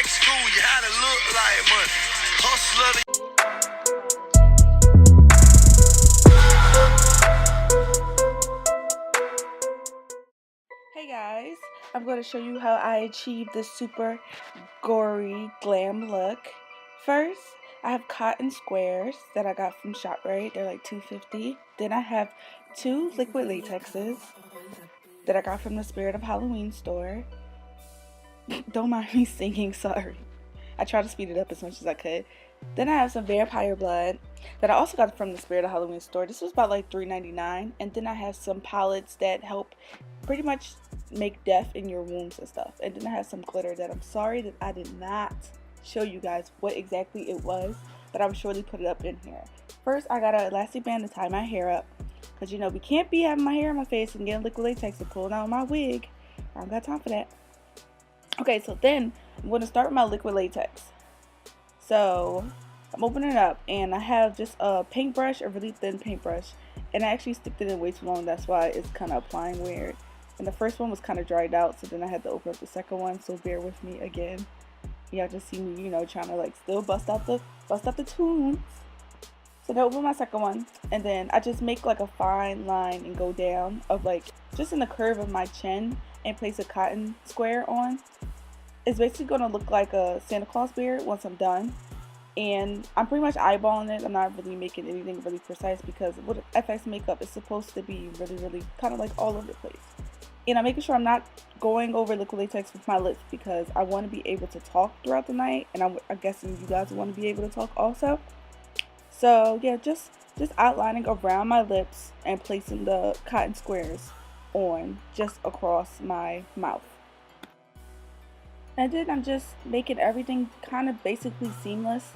like school, you had to look like money. Hustler. Hey guys, I'm going to show you how I achieved this super gory glam look. First, I have cotton squares that I got from ShopRite. They're like $2.50. Then I have 2 liquid latexes that I got from the Spirit of Halloween store. Don't mind me singing, sorry. I tried to speed it up as much as I could. Then I have some vampire blood that I also got from the Spirit of Halloween store. This was about like $3.99. And then I have some palettes that help pretty much make death in your wounds and stuff. And then I have some glitter that I'm sorry that I did not show you guys what exactly it was, but I'm surely put it up in here. First, I got an elastic band to tie my hair up, because you know we can't be having my hair on my face and getting liquid latex and pulling out my wig. I don't got time for that. Okay, so then I'm going to start with my liquid latex. So I'm opening it up and I have just a paintbrush, a really thin paintbrush, and I actually sticked it in way too long. That's why it's kind of applying weird. And the first one was kind of dried out, so then I had to open up the second one. So bear with me again. Y'all just see me, you know, trying to like still bust out the tunes. So then I open my second one, and then I just make like a fine line and go down of like just in the curve of my chin and place a cotton square on. It's basically going to look like a Santa Claus beard once I'm done. And I'm pretty much eyeballing it. I'm not really making anything really precise because with FX makeup, it's supposed to be really kind of like all over the place. And I'm making sure I'm not going over liquid latex with my lips because I want to be able to talk throughout the night. And I'm guessing you guys want to be able to talk also. So yeah, just outlining around my lips and placing the cotton squares on just across my mouth. And then I'm just making everything kind of basically seamless.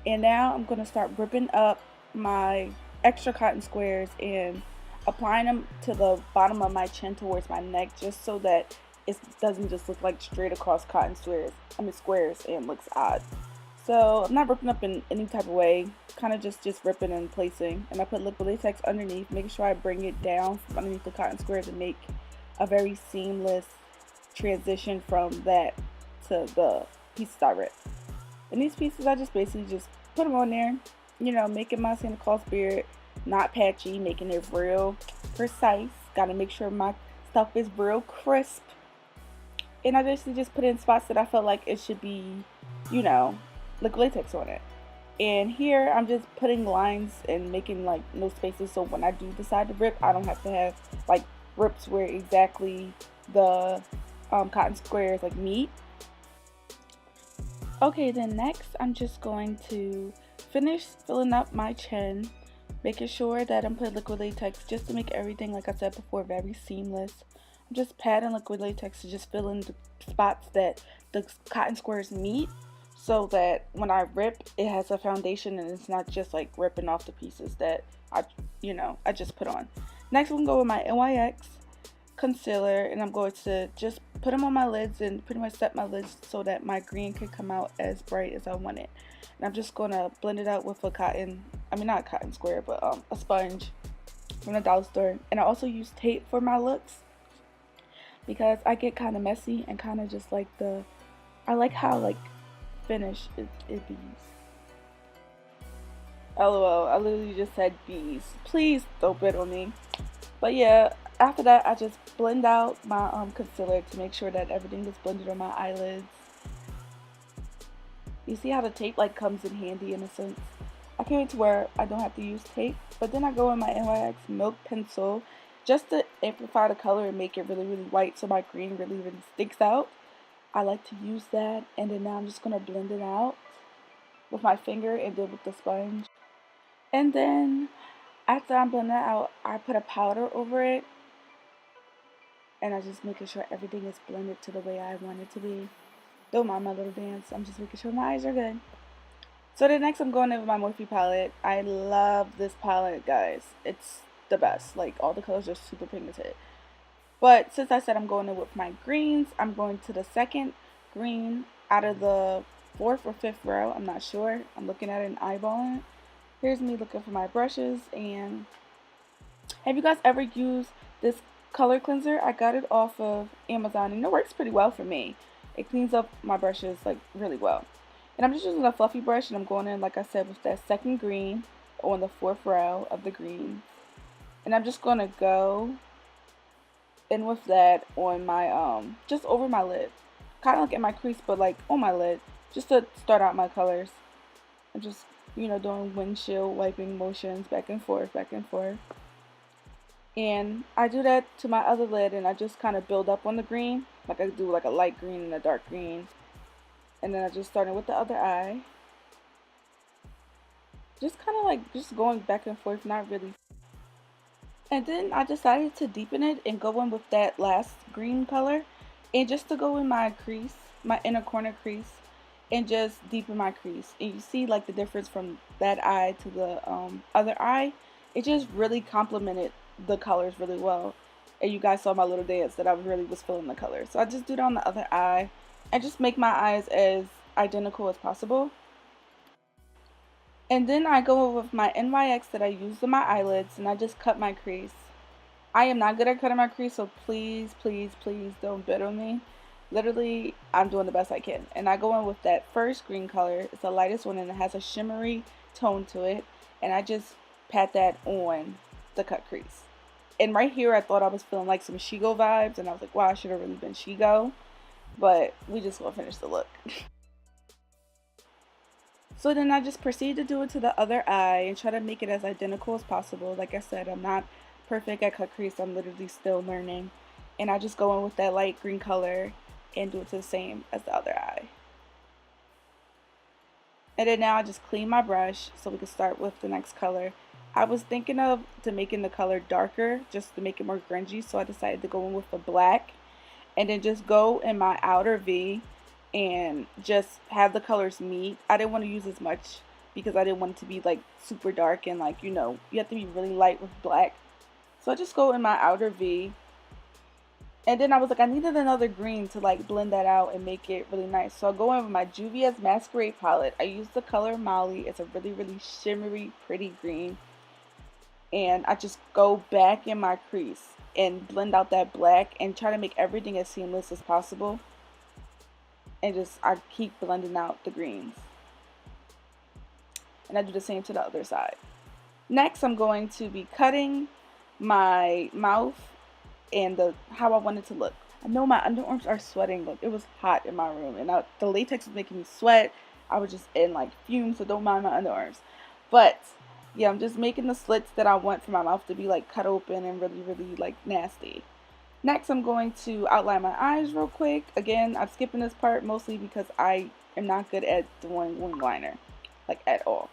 And now I'm going to start ripping up my extra cotton squares and applying them to the bottom of my chin towards my neck, just so that it doesn't just look like straight across cotton squares and looks odd. So I'm not ripping up in any type of way, kind of just ripping and placing. And I put liquid latex underneath, making sure I bring it down from underneath the cotton square to make a very seamless transition from that to the pieces I ripped. And these pieces I just basically just put them on there, you know, making my Santa Claus beard not patchy, making it real precise. Gotta make sure my stuff is real crisp. And I basically just put it in spots that I felt like it should be, you know, liquid latex on it. And here I'm just putting lines and making like no spaces, so when I do decide to rip, I don't have to have like rips where exactly the cotton squares like meet. Okay, then next I'm just going to finish filling up my chin, making sure that I'm putting liquid latex just to make everything, like I said before, very seamless. I'm just patting liquid latex to just fill in the spots that the cotton squares meet, so that when I rip, it has a foundation and it's not just like ripping off the pieces that I just put on. Next, I'm going to go with my NYX concealer, and I'm going to just put them on my lids and pretty much set my lids so that my green can come out as bright as I want it. And I'm just going to blend it out with a not a cotton square, but a sponge from the dollar store. And I also use tape for my looks because I get kind of messy and kind of just like I like how like finish it bees. LOL, I literally just said bees. Please don't bid on me. But yeah, after that I just blend out my concealer to make sure that everything is blended on my eyelids. You see how the tape like comes in handy in a sense. I can't wait to where I don't have to use tape. But then I go in my NYX Milk Pencil just to amplify the color and make it really white so my green really sticks out. I like to use that, and then now I'm just going to blend it out with my finger and then with the sponge. And then after I'm blending it out, I put a powder over it, and I just making sure everything is blended to the way I want it to be. Don't mind my little dance, I'm just making sure my eyes are good. So then next I'm going in with my Morphe palette. I love this palette, guys. It's the best. Like, all the colors are super pigmented. But since I said I'm going in with my greens, I'm going to the second green out of the 4th or 5th row. I'm not sure. I'm looking at it and eyeballing it. Here's me looking for my brushes. And have you guys ever used this color cleanser? I got it off of Amazon and it works pretty well for me. It cleans up my brushes like really well. And I'm just using a fluffy brush, and I'm going in, like I said, with that second green on the fourth row of the green. And I'm just going to go in with that on my, just over my lid. Kind of like in my crease, but like on my lid, just to start out my colors. I'm just, doing windshield wiping motions back and forth, back and forth. And I do that to my other lid, and I just kind of build up on the green. Like I do like a light green and a dark green. And then I just started with the other eye. Just kind of like just going back and forth, not really. And then I decided to deepen it and go in with that last green color. And just to go in my crease, my inner corner crease, and just deepen my crease. And you see like the difference from that eye to the other eye. It just really complemented the colors really well. And you guys saw my little dance that I really was feeling the color. So I just do that on the other eye. And just make my eyes as identical as possible. And then I go with my NYX that I used on my eyelids, and I just cut my crease. I am not good at cutting my crease, so please, please, please don't bet on me. Literally, I'm doing the best I can. And I go in with that first green color. It's the lightest one, and it has a shimmery tone to it. And I just pat that on the cut crease. And right here, I thought I was feeling like some Shigo vibes, and I was like, wow, I should have really been Shigo. But we just gonna finish the look. So then I just proceed to do it to the other eye and try to make it as identical as possible. Like I said, I'm not perfect at cut crease. I'm literally still learning. And I just go in with that light green color and do it to the same as the other eye. And then now I just clean my brush so we can start with the next color. I was thinking of making the color darker just to make it more grungy, so I decided to go in with the black and then just go in my outer V and just have the colors meet. I didn't want to use as much because I didn't want it to be like super dark, and like, you have to be really light with black. So I just go in my outer V, and then I was like, I needed another green to like blend that out and make it really nice. So I go in with my Juvia's Masquerade palette. I use the color Molly. It's a really, really shimmery, pretty green. And I just go back in my crease and blend out that black and try to make everything as seamless as possible. And just, I keep blending out the greens. And I do the same to the other side. Next, I'm going to be cutting my mouth and how I want it to look. I know my underarms are sweating. Look, it was hot in my room, and the latex was making me sweat. I was just in like fumes, so don't mind my underarms. But yeah, I'm just making the slits that I want for my mouth to be like cut open and really, really like nasty. Next, I'm going to outline my eyes real quick. Again, I'm skipping this part mostly because I am not good at doing wing liner, like at all.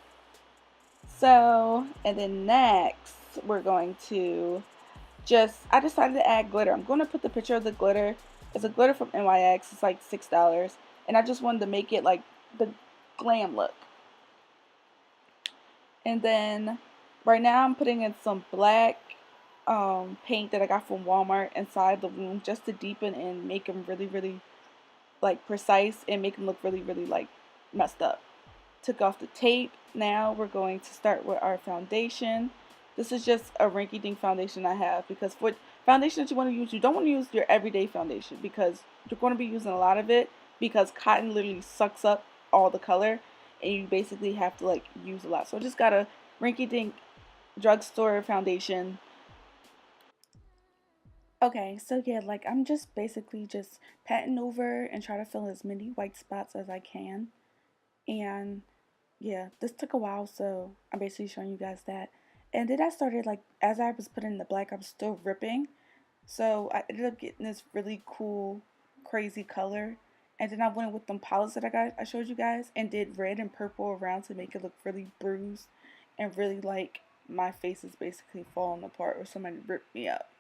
So, and then next, we're going to I decided to add glitter. I'm going to put the picture of the glitter. It's a glitter from NYX. It's like $6. And I just wanted to make it like the glam look. And then right now I'm putting in some black paint that I got from Walmart inside the wound just to deepen and make them really, really like precise and make them look really, really like messed up. Took off the tape. Now we're going to start with our foundation. This is just a rinky-dink foundation I have, because for foundation that you want to use, you don't want to use your everyday foundation because you're going to be using a lot of it, because cotton literally sucks up all the color and you basically have to like use a lot. So I just got a rinky-dink drugstore foundation. Okay, so yeah, like I'm just basically just patting over and try to fill as many white spots as I can. And yeah, this took a while, so I'm basically showing you guys that. And then I started, like, as I was putting in the black, I was still ripping. So I ended up getting this really cool, crazy color. And then I went with them palettes that I showed you guys, and did red and purple around to make it look really bruised and really like my face is basically falling apart or somebody ripped me up.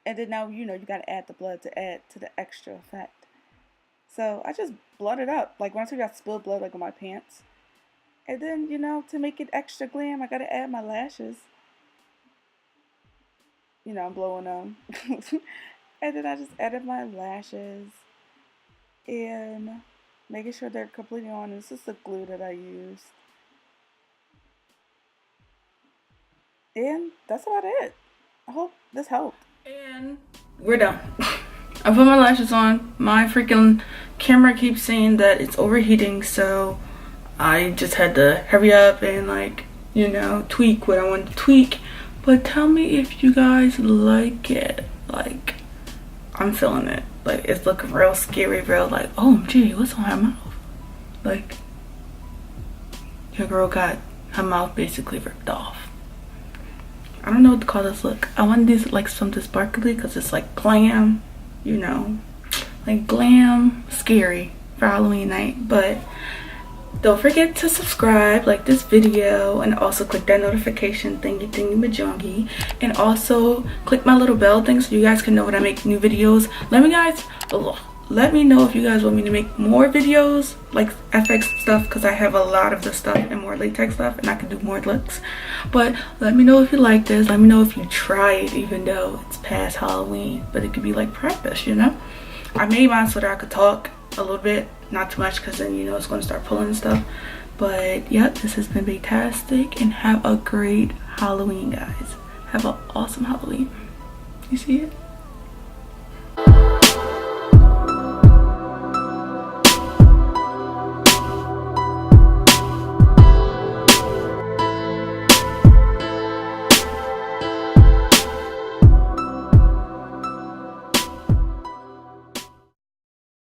And then now, you gotta add the blood to add to the extra effect. So I just blooded up. Like, when I told you I spilled blood like on my pants. And then, to make it extra glam, I gotta add my lashes. I'm blowing them. And then I just added my lashes. And making sure they're completely on. This is the glue that I used. And that's about it. I hope this helped. And we're done. I put my lashes on. My freaking camera keeps saying that it's overheating, so I just had to hurry up and, like, you know, tweak what I wanted to tweak. But tell me if you guys like it. Like, I'm feeling it. Like, it's looking real scary, real like, oh gee, what's on her mouth? Like, your girl got her mouth basically ripped off. I don't know what to call this look. I want to do like something sparkly because it's like glam, you know, like glam, scary for Halloween night. But don't forget to subscribe, like this video, and also click that notification thingy majongy, and also click my little bell thing so you guys can know when I make new videos. Let me know if you guys want me to make more videos like FX stuff, because I have a lot of the stuff and more latex stuff, and I can do more looks. But let me know if you like this. Let me know if you try it, even though it's past Halloween, but it could be like practice, you know. I made mine so that I could talk a little bit, not too much, because then, you know, it's going to start pulling and stuff. But yep, this has been fantastic, and have a great Halloween, guys. Have an awesome Halloween. You see it?